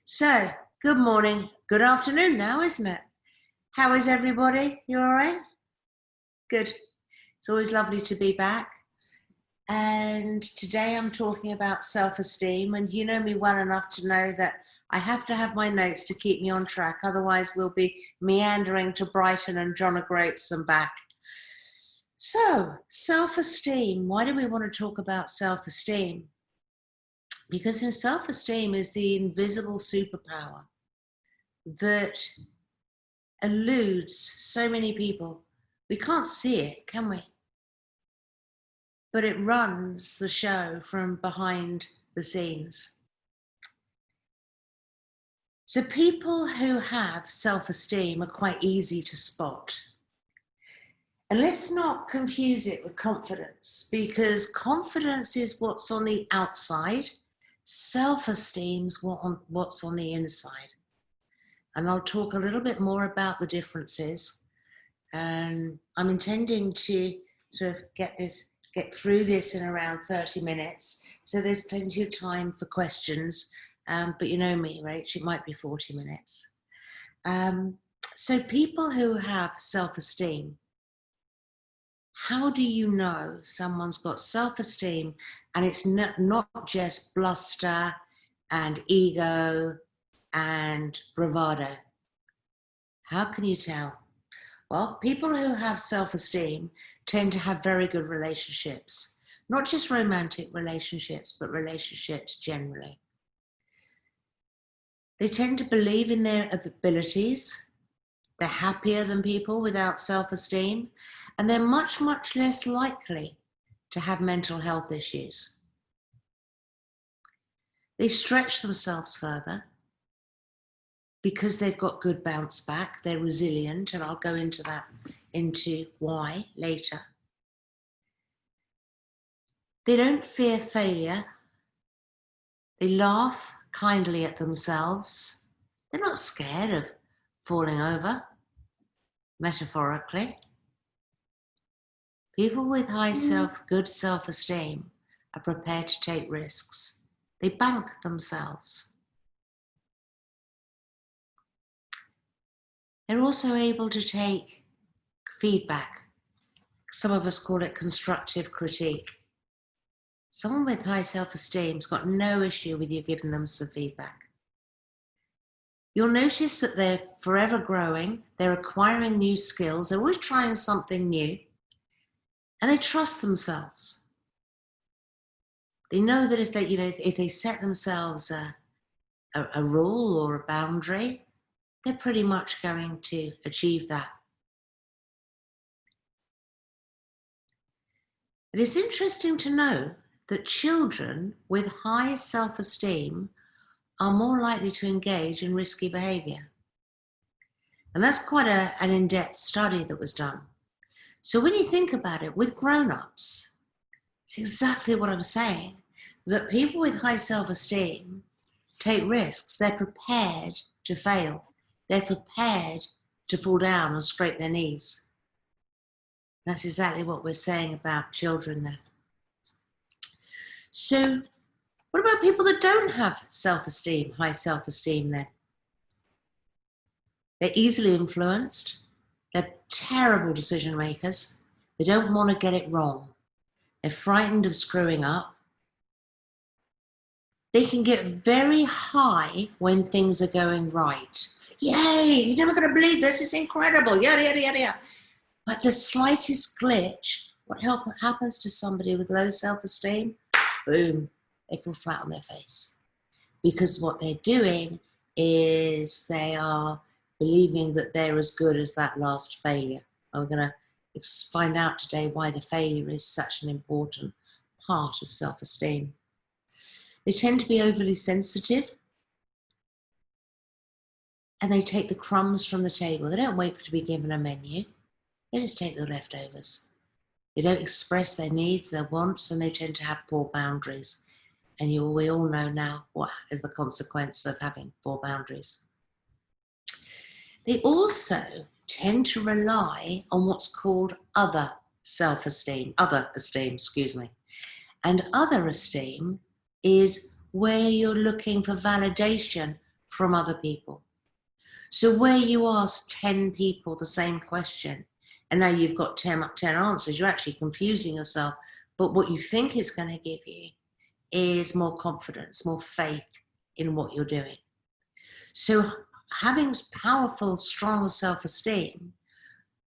So, good morning, good afternoon now, isn't it? How is everybody? You all right? Good. It's always lovely to be back. And today I'm talking about self-esteem, and you know me well enough to know that I have to have my notes to keep me on track. Otherwise, we'll be meandering to Brighton and John O'Groats and back. So, self-esteem. Why do we want to talk about self-esteem? Because self-esteem is the invisible superpower that eludes so many people. We can't see it, can we? But it runs the show from behind the scenes. So people who have self-esteem are quite easy to spot. And let's not confuse it with confidence, because confidence is what's on the outside. Self-esteem's what's on the inside. And I'll talk a little bit more about the differences. And I'm intending to sort of get through this in around 30 minutes. So there's plenty of time for questions. But you know me, Rach, it might be 40 minutes. So people who have self-esteem, how do you know someone's got self-esteem and it's not just bluster and ego and bravado? How can you tell? Well, people who have self-esteem tend to have very good relationships, not just romantic relationships, but relationships generally. They tend to believe in their abilities. They're happier than people without self-esteem, and they're much, much less likely to have mental health issues. They stretch themselves further because they've got good bounce back. They're resilient, and I'll go into why later. They don't fear failure. They laugh kindly at themselves. They're not scared of falling over, metaphorically. People with good self-esteem are prepared to take risks. They bank themselves. They're also able to take feedback. Some of us call it constructive critique. Someone with high self-esteem's got no issue with you giving them some feedback. You'll notice that they're forever growing, they're acquiring new skills, they're always trying something new, and they trust themselves. They know that if they set themselves a rule or a boundary, they're pretty much going to achieve that. It is interesting to know that children with high self-esteem are more likely to engage in risky behavior. And that's quite an in-depth study that was done. So when you think about it, with grown-ups, it's exactly what I'm saying, that people with high self-esteem take risks. They're prepared to fail. They're prepared to fall down and scrape their knees. That's exactly what we're saying about children now. So what about people that don't have self-esteem, high self-esteem then? They're easily influenced. They're terrible decision makers. They don't want to get it wrong. They're frightened of screwing up. They can get very high when things are going right. Yay, you're never going to believe this, it's incredible, yada, yada, yada, yada. But the slightest glitch, what happens to somebody with low self-esteem? Boom, they fall flat on their face. Because what they're doing is they are believing that they're as good as that last failure. And we're going to find out today why the failure is such an important part of self-esteem. They tend to be overly sensitive, and they take the crumbs from the table. They don't wait to be given a menu. They just take the leftovers. They don't express their needs, their wants, and they tend to have poor boundaries. And we all know now what is the consequence of having poor boundaries. They also tend to rely on what's called other esteem. And other esteem is where you're looking for validation from other people. So where you ask 10 people the same question, and now you've got 10 answers, you're actually confusing yourself. But what you think it's going to give you is more confidence, more faith in what you're doing. So having powerful, strong self-esteem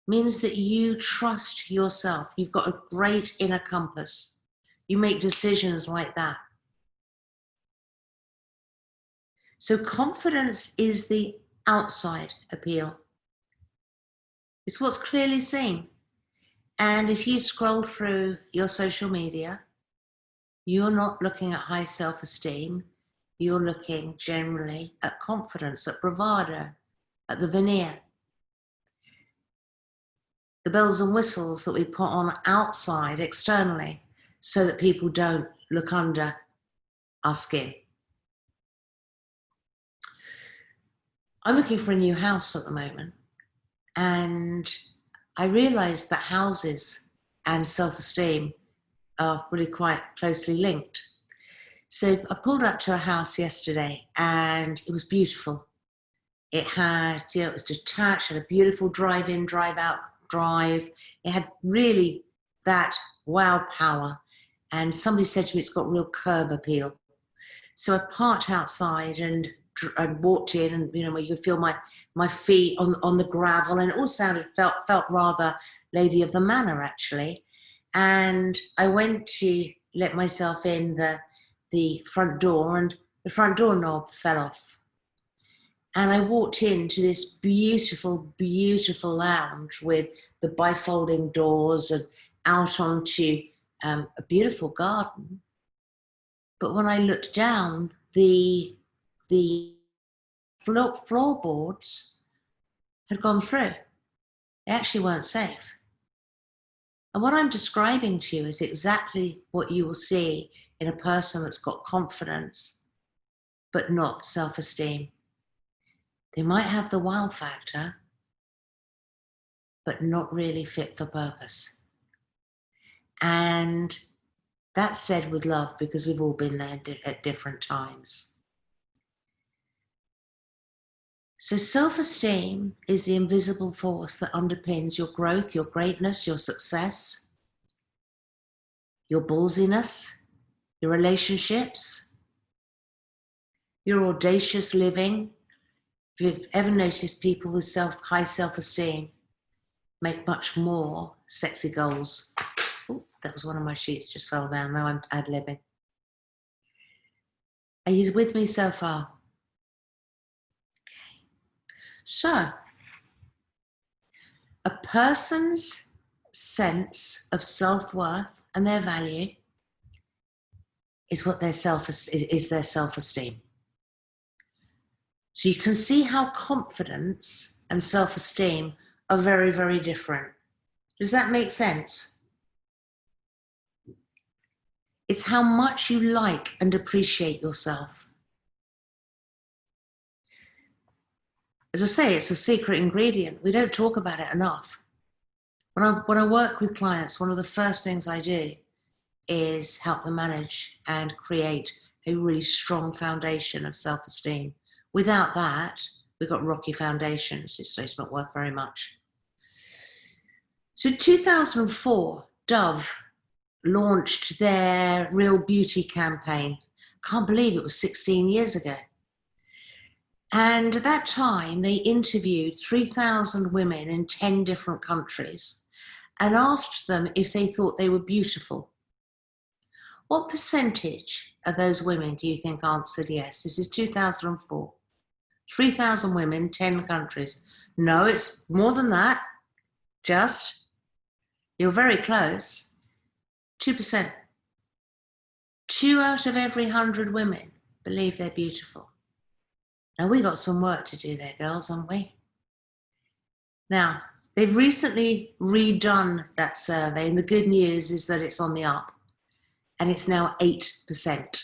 means that you trust yourself. You've got a great inner compass. You make decisions like that. So confidence is the outside appeal. It's what's clearly seen. And if you scroll through your social media, you're not looking at high self-esteem. You're looking generally at confidence, at bravado, at the veneer. The bells and whistles that we put on outside, externally, so that people don't look under our skin. I'm looking for a new house at the moment, and I realized that houses and self-esteem are really quite closely linked. So I pulled up to a house yesterday and it was beautiful. It had, it was detached, had a beautiful drive-in, drive-out drive. It had really that wow power. And somebody said to me, it's got real curb appeal. So I parked outside and walked in, and where you could feel my feet on the gravel, and it all felt rather Lady of the Manor actually. And I went to let myself in the front door, and the front door knob fell off. And I walked into this beautiful, beautiful lounge with the bifolding doors and out onto a beautiful garden. But when I looked down, the floorboards had gone through. They actually weren't safe. And what I'm describing to you is exactly what you will see in a person that's got confidence, but not self-esteem. They might have the wow factor, but not really fit for purpose. And that's said with love, because we've all been there at different times. So self-esteem is the invisible force that underpins your growth, your greatness, your success, your ballsiness, your relationships, your audacious living. If you've ever noticed, people with high self-esteem make much more sexy goals. Oh, that was one of my sheets just fell down. Now I'm ad-libbing. Are you with me so far? Okay. So, a person's sense of self-worth and their value is what their self-esteem. So you can see how confidence and self-esteem are very, very different. Does that make sense? It's how much you like and appreciate yourself. As I say, it's a secret ingredient. We don't talk about it enough. When I work with clients, one of the first things I do is help them manage and create a really strong foundation of self-esteem. Without that, we've got rocky foundations. It's not worth very much. So in 2004, Dove launched their Real Beauty campaign. Can't believe it was 16 years ago. And at that time, they interviewed 3,000 women in 10 different countries and asked them if they thought they were beautiful. What percentage of those women do you think answered yes? This is 2004. 3,000 women, 10 countries. No, it's more than that. Just, you're very close. 2%. 2 out of every 100 women believe they're beautiful. Now, we got some work to do there, girls, haven't we? Now, they've recently redone that survey, and the good news is that it's on the up, and it's now 8%.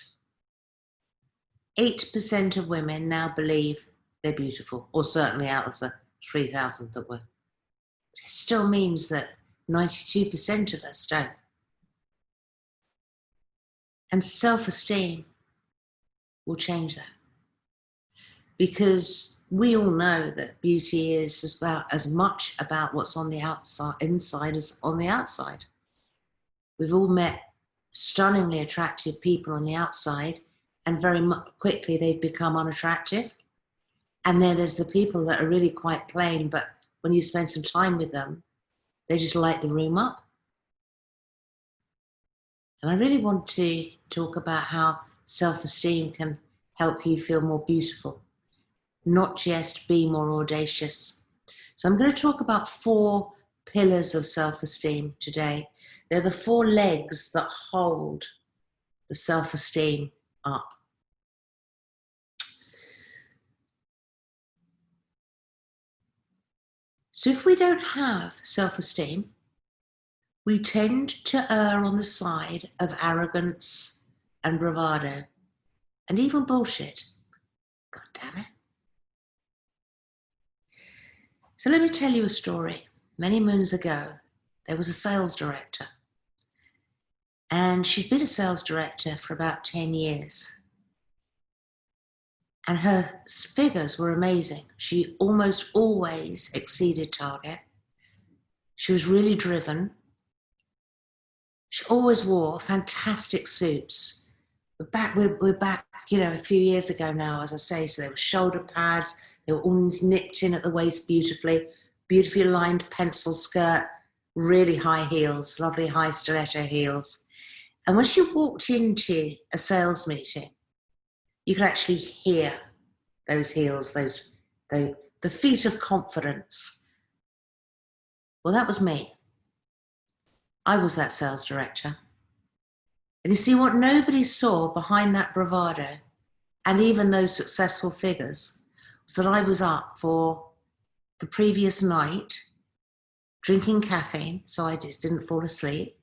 8% of women now believe they're beautiful, or certainly out of the 3,000 that were. It still means that 92% of us don't. And self-esteem will change that. because we all know that beauty is as much about what's on the outside, inside, as on the outside. We've all met stunningly attractive people on the outside, and very quickly they've become unattractive. And then there's the people that are really quite plain, but when you spend some time with them, they just light the room up. And I really want to talk about how self-esteem can help you feel more beautiful, not just be more audacious. So I'm going to talk about 4 pillars of self-esteem today. They're the 4 legs that hold the self-esteem up. So if we don't have self-esteem, we tend to err on the side of arrogance and bravado, and even bullshit. God damn it. So let me tell you a story. Many moons ago, there was a sales director, and she'd been a sales director for about 10 years. And her figures were amazing. She almost always exceeded target. She was really driven. She always wore fantastic suits. We're back, a few years ago now, as I say, so there were shoulder pads, they were all nipped in at the waist beautifully lined pencil skirt, really high heels, lovely high stiletto heels. And when she walked into a sales meeting, you could actually hear those heels, the feet of confidence. Well, that was me. I was that sales director. And you see, what nobody saw behind that bravado, and even those successful figures, was that I was up for the previous night, drinking caffeine, so I just didn't fall asleep,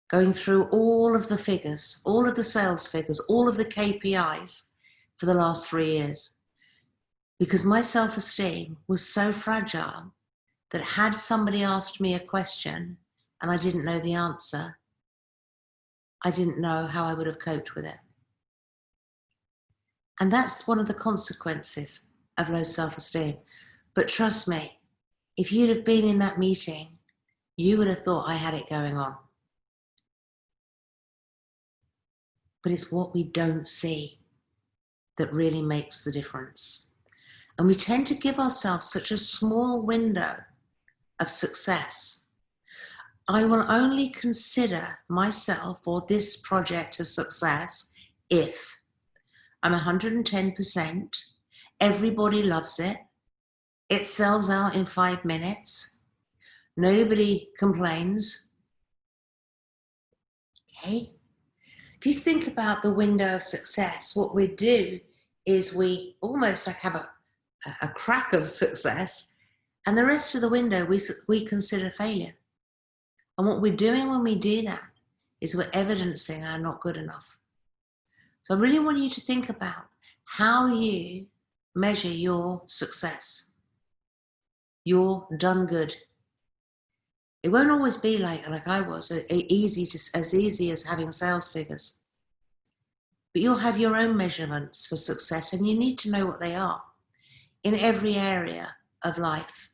going through all of the figures, all of the sales figures, all of the KPIs for the last 3 years. Because my self-esteem was so fragile that had somebody asked me a question and I didn't know the answer, I didn't know how I would have coped with it. And that's one of the consequences of low self-esteem. But trust me, if you'd have been in that meeting, you would have thought I had it going on. But it's what we don't see that really makes the difference. And we tend to give ourselves such a small window of success. I will only consider myself or this project a success if I'm 110%, everybody loves it, it sells out in 5 minutes, nobody complains. Okay? If you think about the window of success, what we do is we almost like have a crack of success, and the rest of the window we consider failure. And what we're doing when we do that is we're evidencing our not good enough. So I really want you to think about how you measure your success. You're done good. It won't always be like I was, as easy as having sales figures. But you'll have your own measurements for success, and you need to know what they are in every area of life.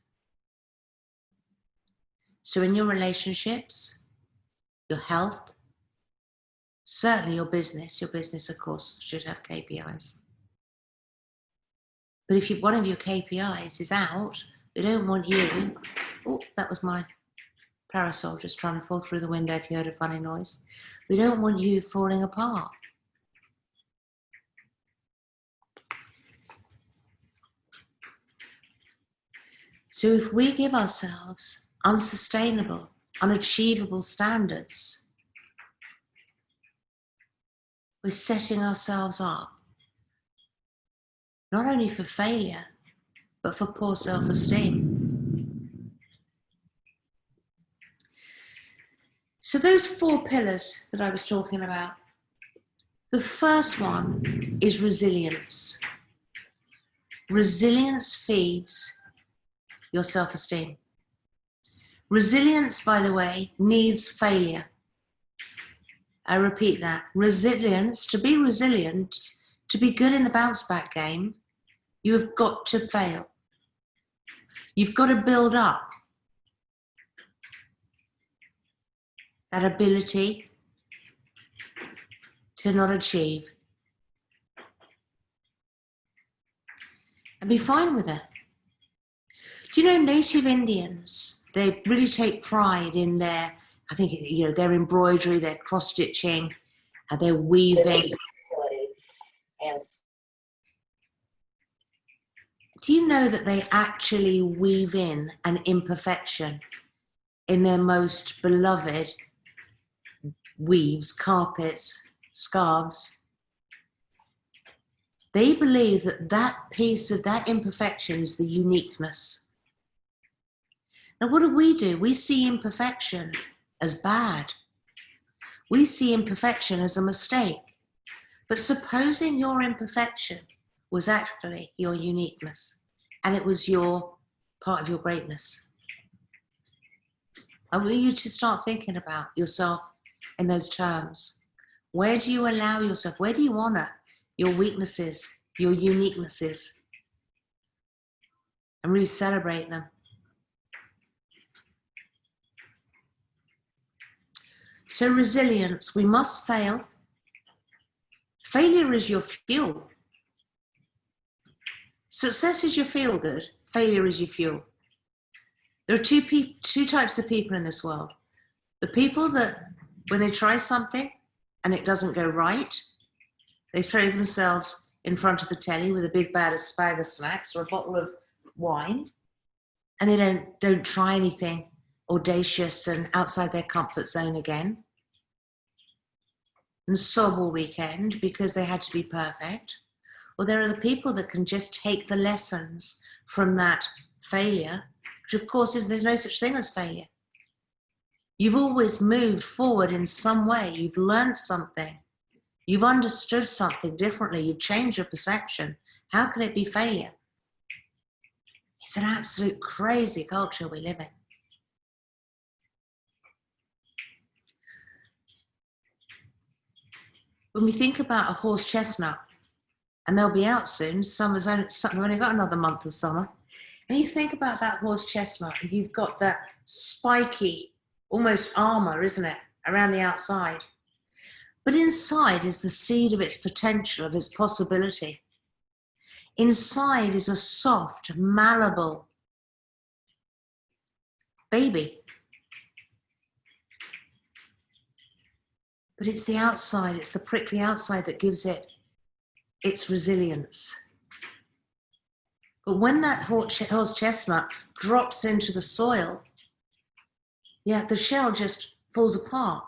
So in your relationships, your health, certainly your business of course should have KPIs. But if one of your KPIs is out, they don't want you, oh, that was my parasol just trying to fall through the window if you heard a funny noise. We don't want you falling apart. So if we give ourselves unsustainable, unachievable standards, we're setting ourselves up not only for failure, but for poor self-esteem. So those 4 pillars that I was talking about, the first one is resilience. Resilience feeds your self-esteem. Resilience, by the way, needs failure. I repeat that. Resilience, to be resilient, to be good in the bounce back game, You have got to fail. You've got to build up that ability to not achieve. And be fine with it. Do you know native Indians, they really take pride in their, I think, their embroidery, their cross-stitching, their weaving. Do you know that they actually weave in an imperfection in their most beloved weaves, carpets, scarves? They believe that that piece of that imperfection is the uniqueness. Now, what do? We see imperfection as bad. We see imperfection as a mistake. But supposing your imperfection was actually your uniqueness, and it was your part of your greatness. I want you to start thinking about yourself in those terms. Where do you allow yourself, where do you honor your weaknesses, your uniquenesses, and really celebrate them? So resilience, we must fail. Failure is your fuel. Success is your feel good, failure is your fuel. There are two types of people in this world. The people that, when they try something and it doesn't go right, they throw themselves in front of the telly with a big bag of snacks or a bottle of wine, and they don't try anything audacious and outside their comfort zone again, and sob all weekend because they had to be perfect. Or there are the people that can just take the lessons from that failure, which of course there's no such thing as failure. You've always moved forward in some way. You've learned something. You've understood something differently. You've changed your perception. How can it be failure? It's an absolute crazy culture we live in. When we think about a horse chestnut, and they'll be out soon, we've only got another month of summer, and you think about that horse chestnut, and you've got that spiky, almost armor, isn't it, around the outside. But inside is the seed of its potential, of its possibility. Inside is a soft, malleable baby. But it's the outside, it's the prickly outside that gives it its resilience. But when that horse chestnut drops into the soil, the shell just falls apart.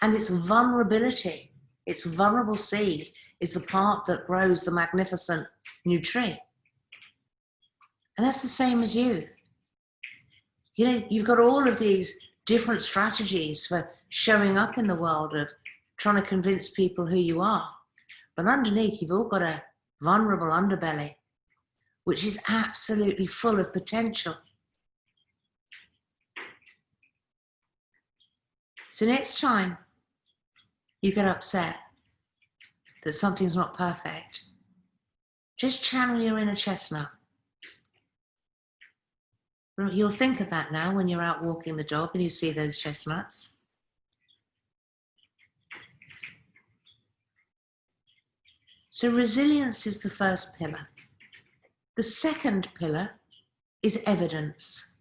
And its vulnerability, its vulnerable seed, is the part that grows the magnificent new tree. And that's the same as you. You've got all of these different strategies for showing up in the world, of trying to convince people who you are. But underneath, you've all got a vulnerable underbelly, which is absolutely full of potential. So next time you get upset that something's not perfect, just channel your inner chestnut. You'll think of that now when you're out walking the dog and you see those chestnuts. So resilience is the first pillar. The second pillar is evidence.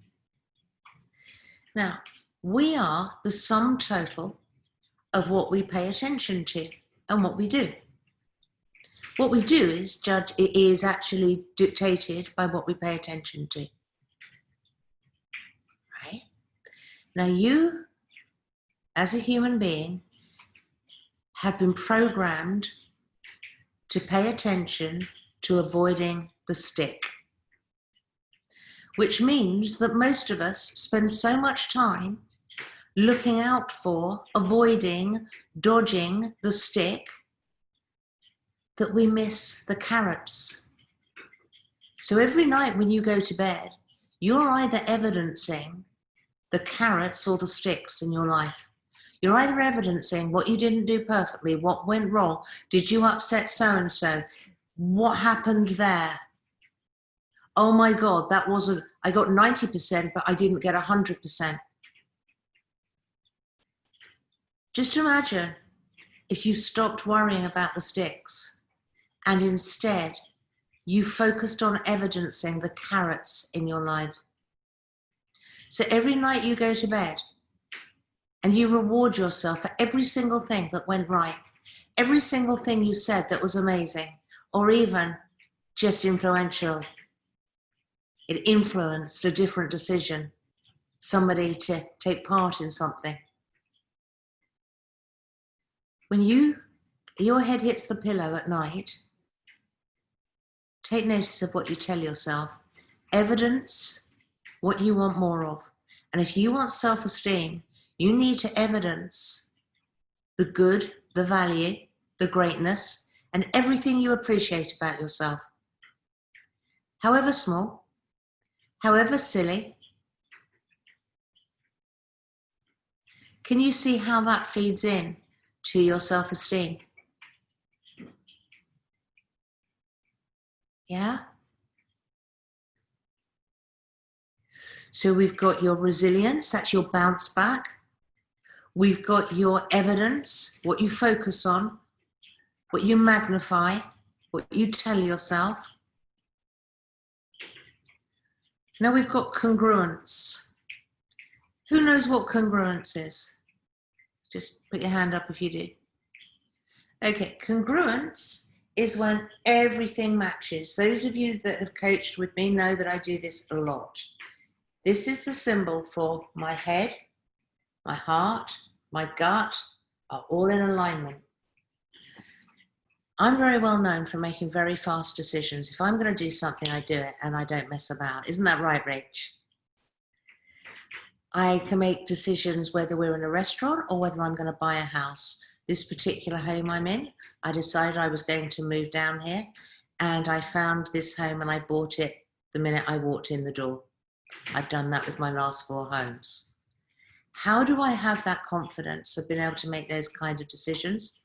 Now, we are the sum total of what we pay attention to and what we do. What we do is actually dictated by what we pay attention to. Right? Now you, as a human being, have been programmed to pay attention to avoiding the stick, which means that most of us spend so much time looking out for, avoiding, dodging the stick, that we miss the carrots. So every night when you go to bed, you're either evidencing the carrots or the sticks in your life. You're either evidencing what you didn't do perfectly, what went wrong, did you upset so-and-so, what happened there, oh my God, that wasn't, I got 90%, but I didn't get 100%. Just imagine if you stopped worrying about the sticks and instead you focused on evidencing the carrots in your life. So every night you go to bed and you reward yourself for every single thing that went right, every single thing you said that was amazing, or even just influential. It influenced a different decision, somebody to take part in something. When your head hits the pillow at night, take notice of what you tell yourself. Evidence what you want more of. And if you want self-esteem, you need to evidence the good, the value, the greatness, and everything you appreciate about yourself. However small, however silly. Can you see how that feeds in to your self-esteem? Yeah? So we've got your resilience, that's your bounce back. We've got your evidence, what you focus on, what you magnify, what you tell yourself. Now we've got congruence. Who knows what congruence is? Just put your hand up if you do. Okay, congruence is when everything matches. Those of you that have coached with me know that I do this a lot. This is the symbol for my head, my heart, my gut are all in alignment. I'm very well known for making very fast decisions. If I'm going to do something, I do it and I don't mess about. Isn't that right, Rach? I can make decisions whether we're in a restaurant or whether I'm going to buy a house. This particular home I'm in, I decided I was going to move down here and I found this home and I bought it the minute I walked in the door. I've done that with my last 4 homes. How do I have that confidence of being able to make those kinds of decisions?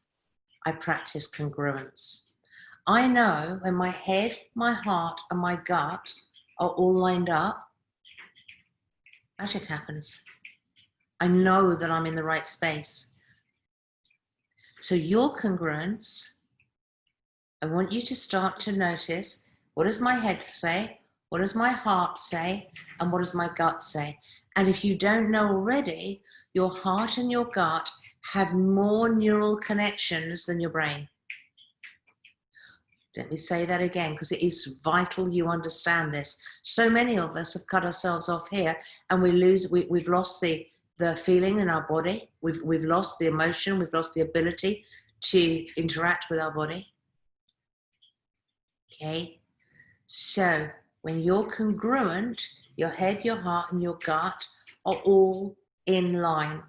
I practice congruence. I know when my head, my heart, and my gut are all lined up, magic happens. I know that I'm in the right space. So your congruence, I want you to start to notice, what does my head say? What does my heart say? And what does my gut say? And if you don't know already, your heart and your gut have more neural connections than your brain. Let me say that again, because it is vital you understand this. So many of us have cut ourselves off here and we've lost the feeling in our body. We've lost the emotion. We've lost the ability to interact with our body. Okay. So when you're congruent, your head, your heart, and your gut are all in line.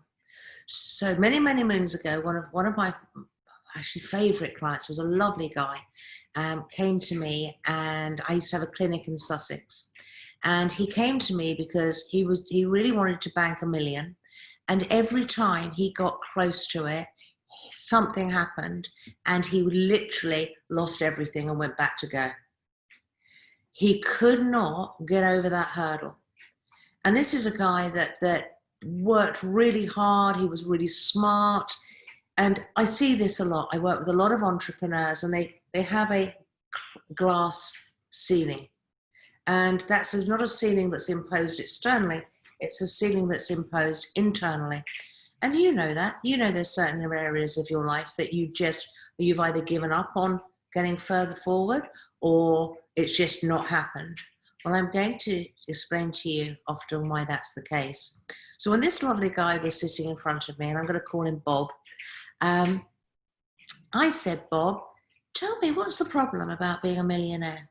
So many, many moons ago, one of my actually favorite clients was a lovely guy, came to me, and I used to have a clinic in Sussex. And he came to me because he really wanted to bank $1 million. And every time he got close to it, something happened and he literally lost everything and went back to go. He could not get over that hurdle. And this is a guy that worked really hard. He was really smart. And I see this a lot. I work with a lot of entrepreneurs and they have a glass ceiling. And that's not a ceiling that's imposed externally. It's a ceiling that's imposed internally. And you know that. You know there's certain areas of your life that you've either given up on getting further forward or it's just not happened. Well, I'm going to explain to you often why that's the case. So when this lovely guy was sitting in front of me, and I'm going to call him Bob, I said, Bob, tell me, what's the problem about being a millionaire?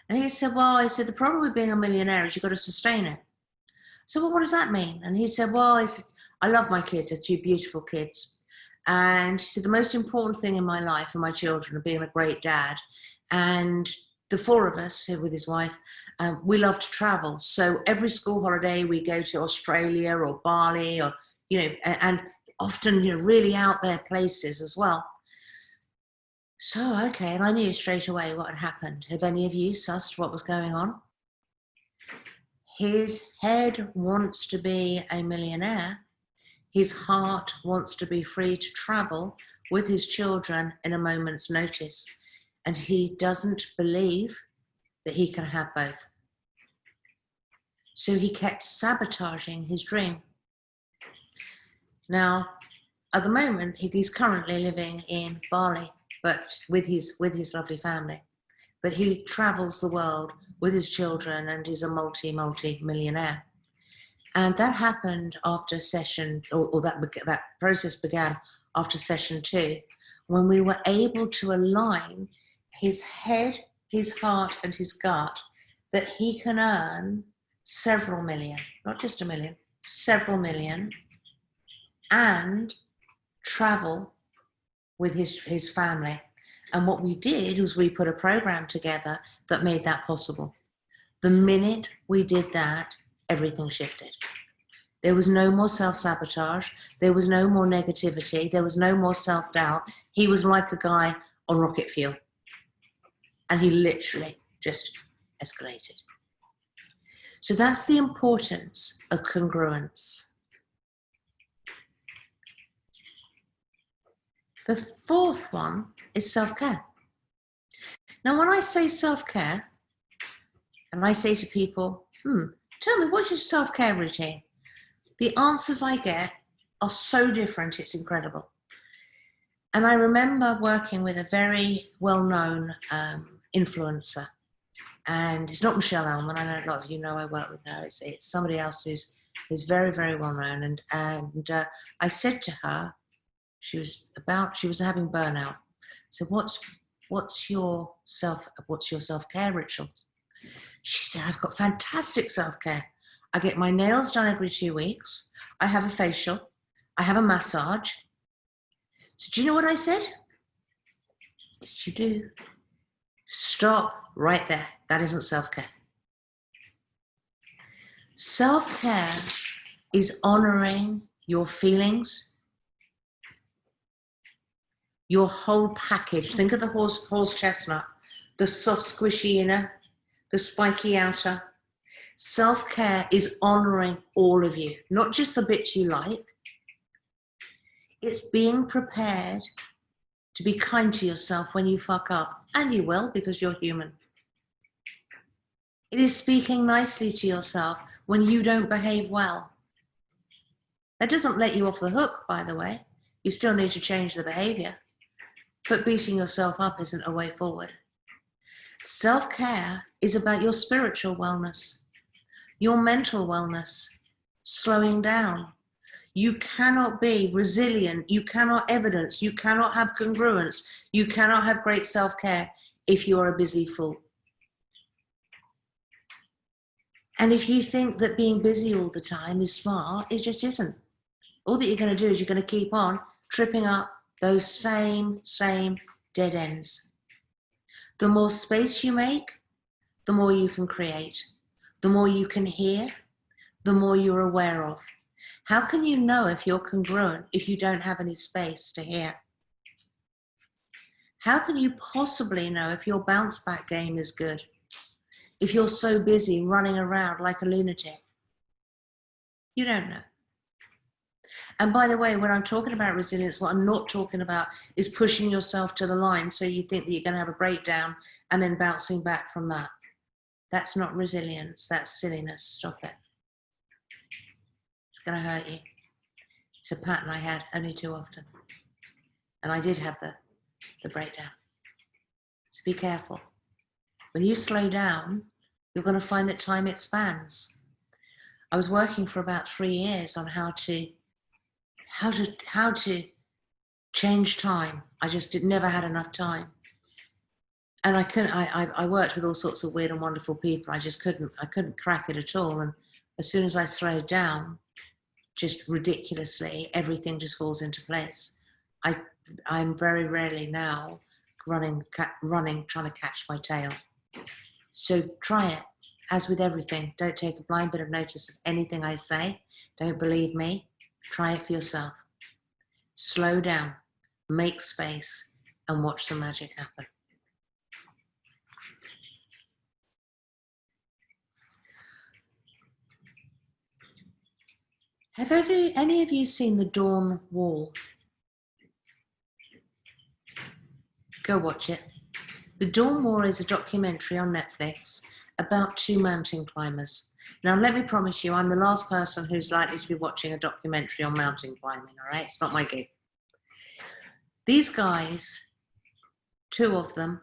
And he said, the problem with being a millionaire is you've got to sustain it. So, well, what does that mean? And he said, I love my kids. They're 2 beautiful kids. And he said, the most important thing in my life are my children and being a great dad. And the 4 of us with his wife, we love to travel. So every school holiday, we go to Australia or Bali or, and often, really out there places as well. So, okay, and I knew straight away what had happened. Have any of you sussed what was going on? His head wants to be a millionaire. His heart wants to be free to travel with his children in a moment's notice. And he doesn't believe that he can have both. So he kept sabotaging his dream. Now, at the moment, he's currently living in Bali, but with his lovely family. But he travels the world with his children and is a multi-millionaire. And that happened after session, or that process began after session 2, when we were able to align his head, his heart, and his gut, that he can earn several million, not just a million, several million, and travel with his family. And what we did was we put a program together that made that possible. The minute we did that, everything shifted. There was no more self-sabotage. There was no more negativity. There was no more self-doubt. He was like a guy on rocket fuel. And he literally just escalated. So that's the importance of congruence. The fourth one is self-care. Now, when I say self-care, and I say to people, tell me, what's your self-care routine? The answers I get are so different, it's incredible. And I remember working with a very well-known influencer, and it's not Michelle Zelli. I know a lot of you know I work with her. It's somebody else who's very, very well-known. And I said to her, she was having burnout. So what's your self-care rituals? She said, I've got fantastic self-care. I get my nails done every 2 weeks. I have a facial. I have a massage. So do you know what I said? Yes, you do. Stop right there. That isn't self-care. Self-care is honoring your feelings, your whole package. Think of the horse chestnut, the soft, squishy inner, the spiky outer. Self-care is honoring all of you, not just the bits you like. It's being prepared to be kind to yourself when you fuck up, and you will because you're human. It is speaking nicely to yourself when you don't behave well. That doesn't let you off the hook, by the way. You still need to change the behavior, but beating yourself up isn't a way forward. Self-care is about your spiritual wellness, your mental wellness, slowing down. You cannot be resilient, you cannot evidence, you cannot have congruence, you cannot have great self-care if you are a busy fool. And if you think that being busy all the time is smart, it just isn't. All that you're going to do is you're going to keep on tripping up those same dead ends. The more space you make, the more you can create, the more you can hear, the more you're aware of. How can you know if you're congruent if you don't have any space to hear? How can you possibly know if your bounce back game is good if you're so busy running around like a lunatic? You don't know. And by the way, when I'm talking about resilience, what I'm not talking about is pushing yourself to the line so you think that you're going to have a breakdown and then bouncing back from that. That's not resilience, that's silliness. Stop it. It's going to hurt you. It's a pattern I had only too often. And I did have the breakdown. So be careful. When you slow down, you're going to find that time expands. I was working for about 3 years on how to change time. I just never had enough time. And I worked with all sorts of weird and wonderful people. I couldn't crack it at all. And as soon as I slowed down, just ridiculously, everything just falls into place. I'm very rarely now running, trying to catch my tail. So try it. As with everything, don't take a blind bit of notice of anything I say. Don't believe me. Try it for yourself. Slow down, make space, and watch the magic happen. Have any of you seen The Dawn Wall? Go watch it. The Dawn Wall is a documentary on Netflix about 2 mountain climbers. Now, let me promise you, I'm the last person who's likely to be watching a documentary on mountain climbing, all right? It's not my gig. These guys, 2 of them,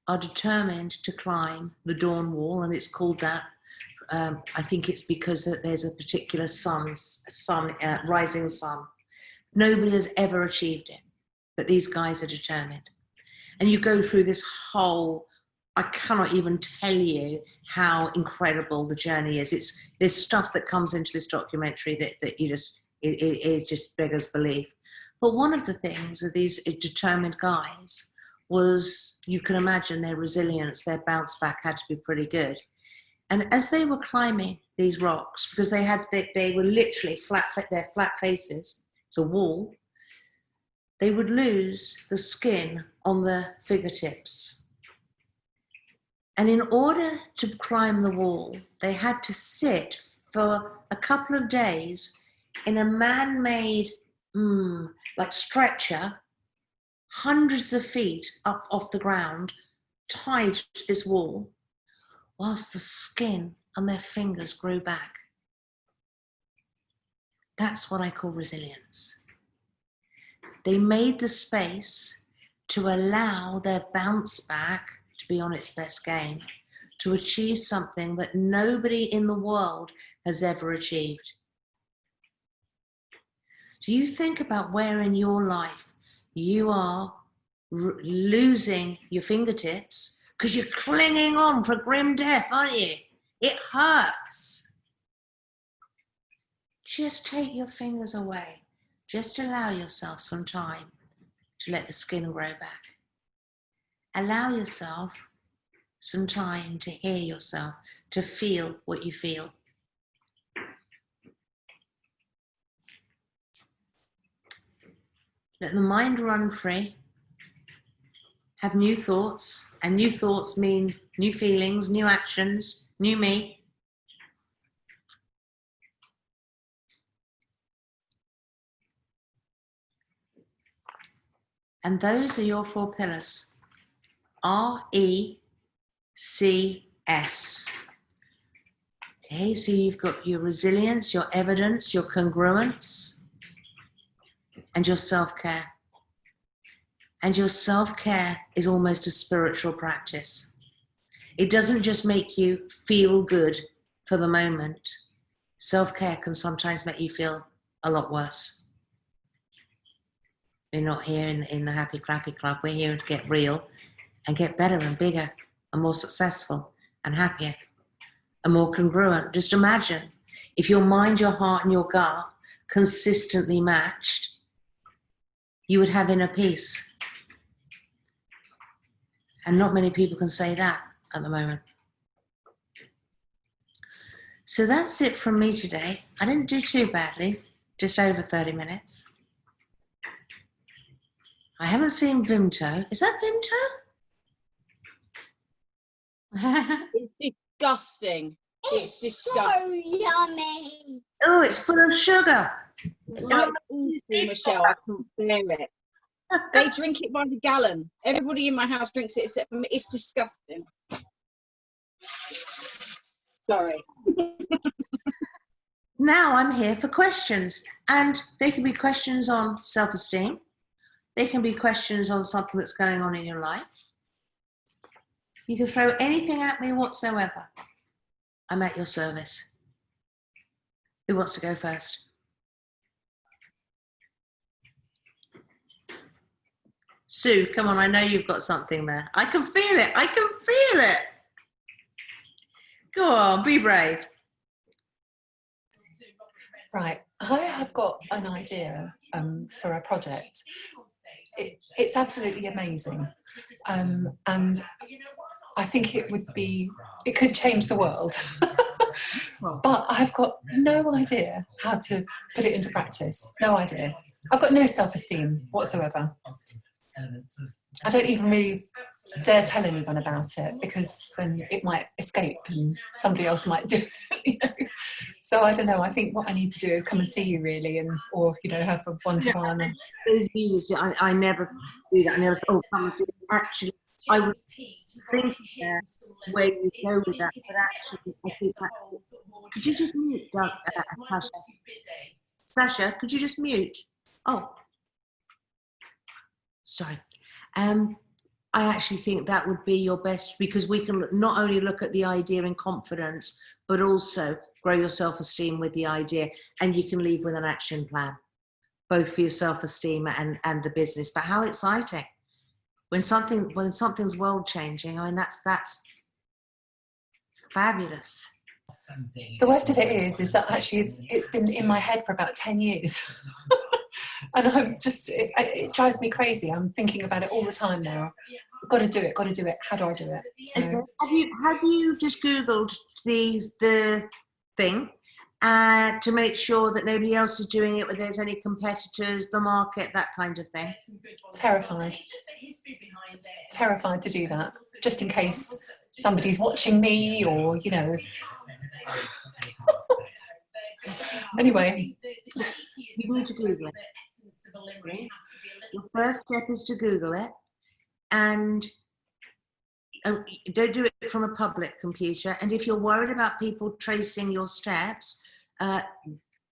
are determined to climb the Dawn Wall, and it's called that. I think it's because there's a particular rising sun. Nobody has ever achieved it, but these guys are determined. And you go through this whole, I cannot even tell you how incredible the journey is. There's stuff that comes into this documentary that you just, it just beggars belief. But one of the things of these determined guys was, you can imagine their resilience, their bounce back had to be pretty good. And as they were climbing these rocks, because they were literally their flat faces, it's a wall, they would lose the skin on the fingertips. And in order to climb the wall, they had to sit for a couple of days in a man-made, like stretcher, hundreds of feet up off the ground, tied to this wall, whilst the skin on their fingers grew back. That's what I call resilience. They made the space to allow their bounce back to be on its best game, to achieve something that nobody in the world has ever achieved. Do you think about where in your life you are losing your fingertips because you're clinging on for grim death, aren't you? It hurts. Just take your fingers away. Just allow yourself some time to let the skin grow back. Allow yourself some time to hear yourself, to feel what you feel. Let the mind run free. Have new thoughts, and new thoughts mean new feelings, new actions, new me. And those are your 4 pillars. RECS. Okay, so you've got your resilience, your evidence, your congruence, and your self-care. And your self-care is almost a spiritual practice. It doesn't just make you feel good for the moment. Self-care can sometimes make you feel a lot worse. We're not here in the happy clappy club. We're here to get real and get better and bigger and more successful and happier and more congruent. Just imagine if your mind, your heart, and your gut consistently matched, you would have inner peace. And not many people can say that at the moment. So that's it from me today. I didn't do too badly, just over 30 minutes. I haven't seen Vimto. Is that Vimto? It's disgusting. It's disgusting. So yummy. Oh, it's full of sugar. Like, awful, Michelle, I can't bear it. They drink it by the gallon. Everybody in my house drinks it except for me. It's disgusting. Sorry. Now I'm here for questions, and they can be questions on self-esteem. They can be questions on something that's going on in your life. You can throw anything at me whatsoever. I'm at your service. Who wants to go first? Sue, come on, I know you've got something there. I can feel it, I can feel it. Go on, be brave. Right, I have got an idea for a project. It's absolutely amazing, and I think it could change the world. But I've got no idea how to put it into practice. No idea. I've got no self-esteem whatsoever. I don't even really dare tell anyone about it, because then it might escape and somebody else might do it, you know? So I don't know. I think what I need to do is come and see you, really, and or have a one-to-one. I never do that. I never say, oh, come and see me. Actually, I would think where you go with that, but actually, I think that, could you just mute, Doug, Sasha? Sasha, could you just mute? Oh, sorry. I actually think that would be your best, because we can not only look at the idea in confidence, but also grow your self-esteem with the idea, and you can leave with an action plan, both for your self-esteem and the business. But how exciting when something's world-changing. I mean, that's fabulous. The worst of it is that actually it's been in my head for about 10 years. And I'm just, it drives me crazy. I'm thinking about it all the time now. Got to do it. How do I do it? So, okay. Have you just Googled the thing to make sure that nobody else is doing it, whether there's any competitors, the market, that kind of thing? Terrified to do that, just in case somebody's watching me, or Anyway, you need to Google it. Okay? Your first step is to Google it, and don't do it from a public computer. And if you're worried about people tracing your steps,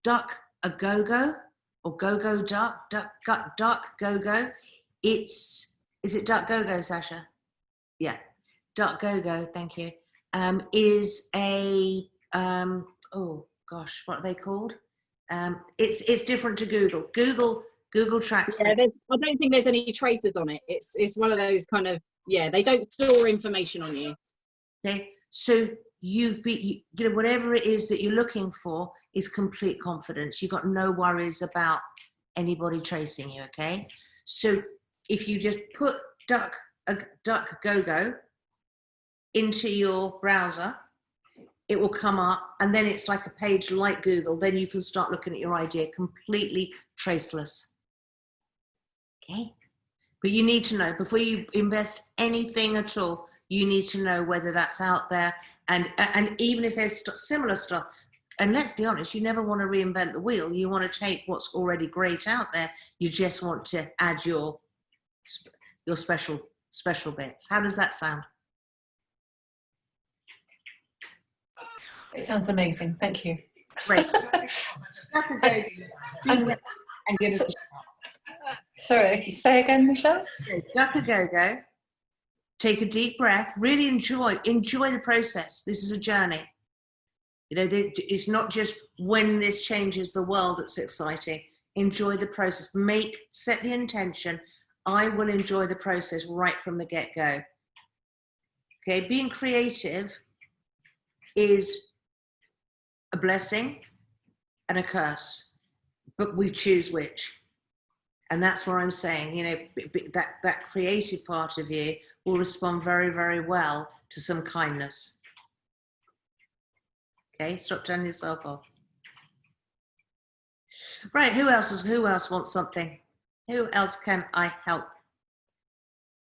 Duck a Go-Go or Go-Go Duck, Duck Go-Go. Is it Duck Go-Go, Sasha? Yeah, Duck Go-Go. Thank you. Is a oh gosh, what are they called? It's different to Google. Google tracks. Yeah, I don't think there's any traces on it. It's one of those kind of, yeah, they don't store information on you. Okay, so you know, whatever it is that you're looking for is complete confidence. You've got no worries about anybody tracing you. Okay, so if you just put Duck Go-Go into your browser, it will come up, and then it's like a page like Google. Then you can start looking at your idea, completely traceless. Okay, but you need to know, before you invest anything at all, you need to know whether that's out there, and even if there's similar stuff. And let's be honest, you never want to reinvent the wheel. You want to take what's already great out there. You just want to add your special bits. How does that sound? It sounds amazing. Thank you. Great. Sorry, say again, Michelle? Duck a Go-Go. Take a deep breath. Really enjoy the process. This is a journey. You know, it's not just when this changes the world that's exciting. Enjoy the process. Set the intention. I will enjoy the process right from the get-go. Okay, being creative is a blessing and a curse, but we choose which. And that's where I'm saying, you know, that creative part of you will respond very, very well to some kindness. Okay, stop turning yourself off. Right, who else wants something? Who else can I help?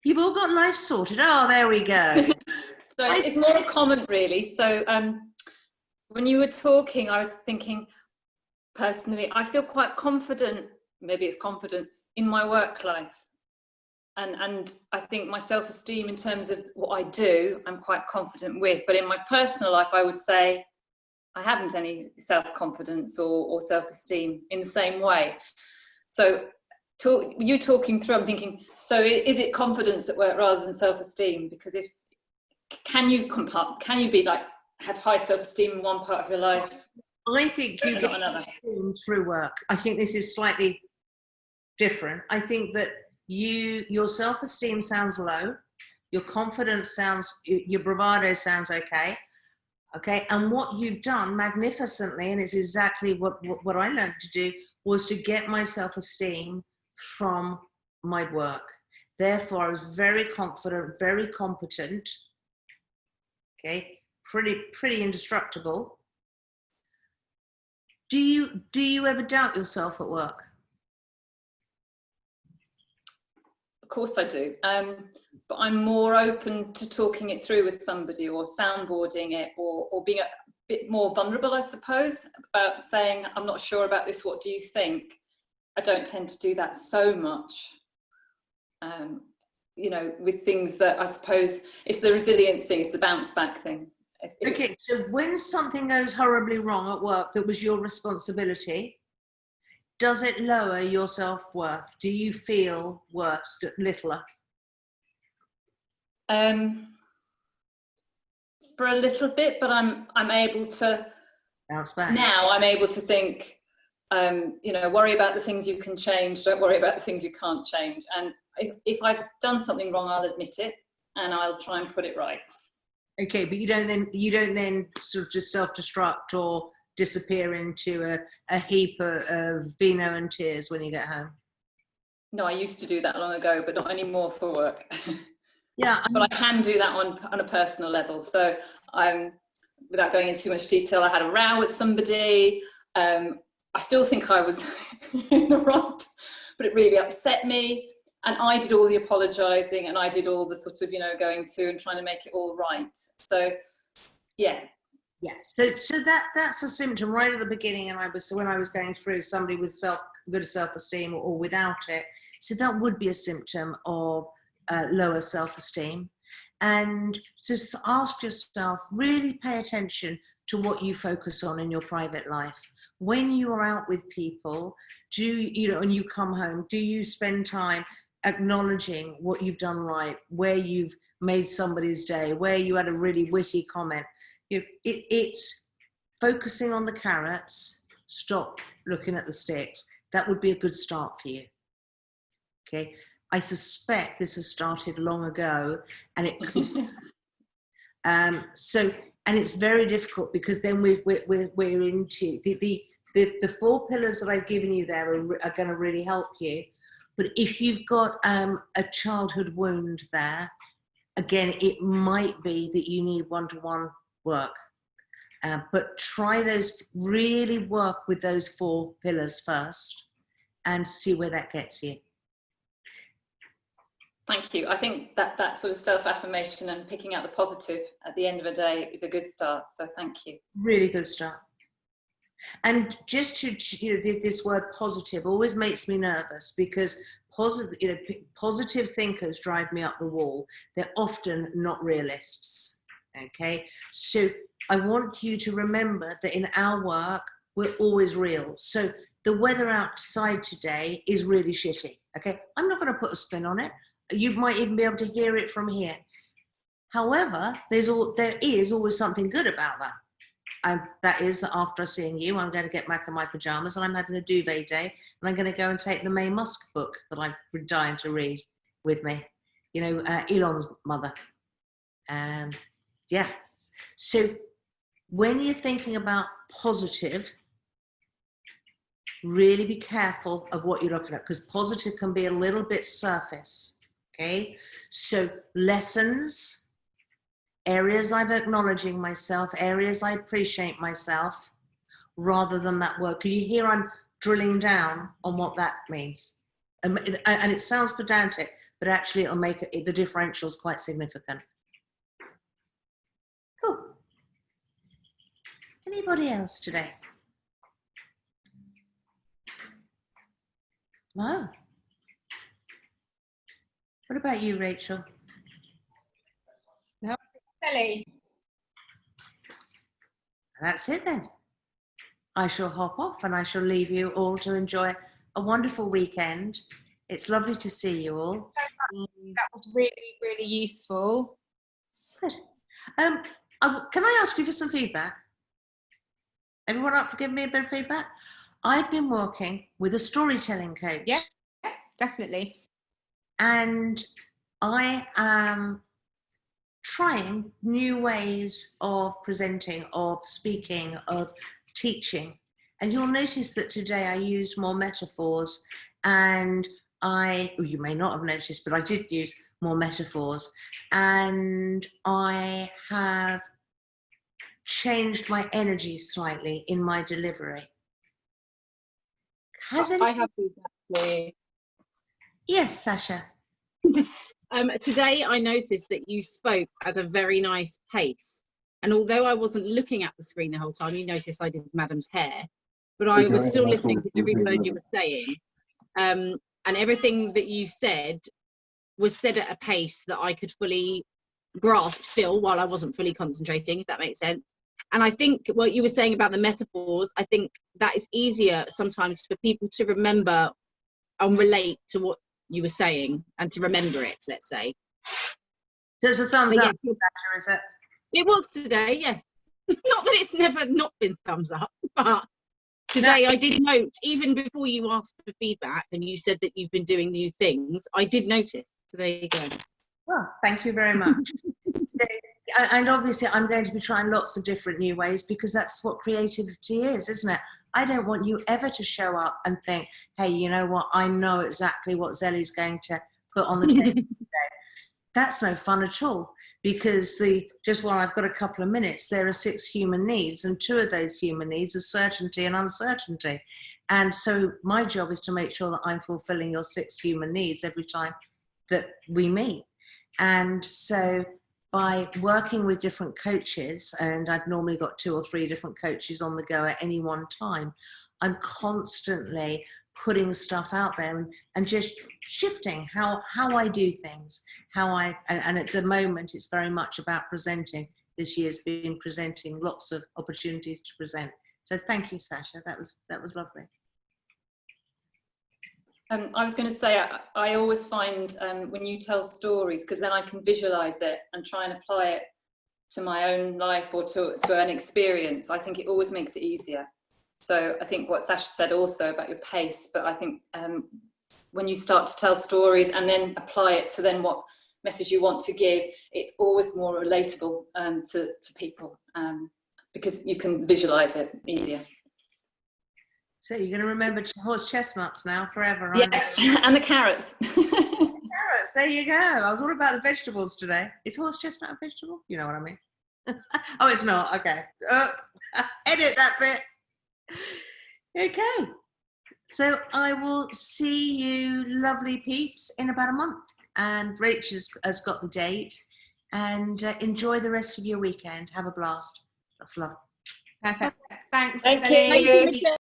You've all got life sorted. Oh, there we go. So it's more a comment, really. So when you were talking, I was thinking, personally, I feel quite confident, maybe it's confident, in my work life. And I think my self-esteem in terms of what I do, I'm quite confident with. But in my personal life, I would say I haven't any self-confidence or self-esteem in the same way. So you talking through, I'm thinking, so is it confidence at work rather than self-esteem? Because can you be like, have high self-esteem in one part of your life? I think you get another through work. I think this is slightly different. I think that your self-esteem sounds low, your confidence your bravado sounds okay. Okay, and what you've done magnificently, and it's exactly what I learned to do, was to get my self-esteem from my work. Therefore, I was very confident, very competent. Okay, pretty indestructible. Do you ever doubt yourself at work? course I do. But I'm more open to talking it through with somebody, or soundboarding it, or being a bit more vulnerable, I suppose, about saying, I'm not sure about this, what do you think? I don't tend to do that so much. You know, with things that I suppose it's the resilience thing, it's the bounce back thing. Okay, so when something goes horribly wrong at work that was your responsibility, does it lower your self-worth? Do you feel worse, littler? For a little bit, but I'm able to Bounce back. now. I'm able to think, you know, worry about the things you can change. Don't worry about the things you can't change. And if I've done something wrong, I'll admit it, and I'll try and put it right. Okay, but you don't then sort of just self-destruct or disappear into a heap of vino and tears when you get home. No, I used to do that long ago, but not anymore for work. Yeah, but I can do that on a personal level. So without going into too much detail, I had a row with somebody. I still think I was in the right, but it really upset me. And I did all the apologising, and I did all the sort of, you know, going to and trying to make it all right. So, yeah. Yeah. So that's a symptom right at the beginning. And when I was going through somebody with good self-esteem or without it, so that would be a symptom of lower self-esteem. And just ask yourself, really pay attention to what you focus on in your private life. When you are out with people, and you come home, do you spend time acknowledging what you've done right, where you've made somebody's day, where you had a really witty comment? It's focusing on the carrots, stop looking at the sticks. That would be a good start for you. Okay, I suspect this has started long ago, and it could. And it's very difficult, because then we're into the 4 pillars that I've given you there are going to really help you. But if you've got a childhood wound there, again, it might be that you need one-to-one work. But try really work with those 4 pillars first and see where that gets you. Thank you. I think that sort of self-affirmation and picking out the positive at the end of a day is a good start. So thank you. Really good start. And just to, this word positive always makes me nervous, because positive thinkers drive me up the wall. They're often not realists. Okay, so I want you to remember that in our work, we're always real. So the weather outside today is really shitty. Okay, I'm not going to put a spin on it. You might even be able to hear it from here. However, there is always something good about that. And that is that after seeing you, I'm going to get back in my pajamas, and I'm having a duvet day, and I'm going to go and take the May Musk book that I've been dying to read with me. You know, Elon's mother. Yeah. So when you're thinking about positive, really be careful of what you're looking at, because positive can be a little bit surface. Okay. So lessons, areas I'm acknowledging myself, areas I appreciate myself, rather than that word. Can you hear I'm drilling down on what that means? And it sounds pedantic, but actually it'll make the differentials quite significant. Cool. Anybody else today? No. What about you, Rachel? No, Zelli. That's it then. I shall hop off, and I shall leave you all to enjoy a wonderful weekend. It's lovely to see you all. That was really, really useful. Good. Can I ask you for some feedback? Everyone up for giving me a bit of feedback? I've been working with a storytelling coach. Yeah, definitely. And I am trying new ways of presenting, of speaking, of teaching. And you'll notice that today I used more metaphors, and you may not have noticed, but I did use more metaphors, and I have changed my energy slightly in my delivery. I have feedback for you. Yes, Sasha. Today I noticed that you spoke at a very nice pace. And although I wasn't looking at the screen the whole time, you noticed I did Madam's hair, but I was still listening to every word you were saying. And everything that you said was said at a pace that I could fully grasp still while I wasn't fully concentrating, if that makes sense. And I think what you were saying about the metaphors, I think that is easier sometimes for people to remember and relate to what you were saying and to remember it, let's say. So it's a thumbs But up, yeah, is it? it was today, yes. Not that it's never not been thumbs up, but today I did note, even before you asked for feedback and you said that you've been doing new things, I did notice. So there you go. Well, thank you very much. And obviously I'm going to be trying lots of different new ways, because that's what creativity is, isn't it? I don't want you ever to show up and think, hey, you know what, I know exactly what Zelli's going to put on the table today. That's no fun at all, because just while I've got a couple of minutes, there are 6 human needs, and 2 of those human needs are certainty and uncertainty. And so my job is to make sure that I'm fulfilling your 6 human needs every time that we meet. And so by working with different coaches, and I've normally got 2 or 3 different coaches on the go at any one time, I'm constantly putting stuff out there and just shifting how I do things, and at the moment it's very much about presenting. This year's been presenting, lots of opportunities to present. So thank you, Sasha, that was lovely. I was going to say, I always find when you tell stories, because then I can visualize it and try and apply it to my own life or to an experience, I think it always makes it easier. So I think what Sasha said also about your pace, but I think when you start to tell stories and then apply it to then what message you want to give, it's always more relatable to people, because you can visualize it easier. So you're going to remember horse chestnuts now forever, yeah. aren't you? And the carrots. Carrots, there you go. I was all about the vegetables today. Is horse chestnut a vegetable? You know what I mean? Oh, it's not. Okay. Edit that bit. Okay. So I will see you lovely peeps in about a month. And Rach has got the date. And enjoy the rest of your weekend. Have a blast. That's love. Perfect. Thanks. Thank Zelli. you.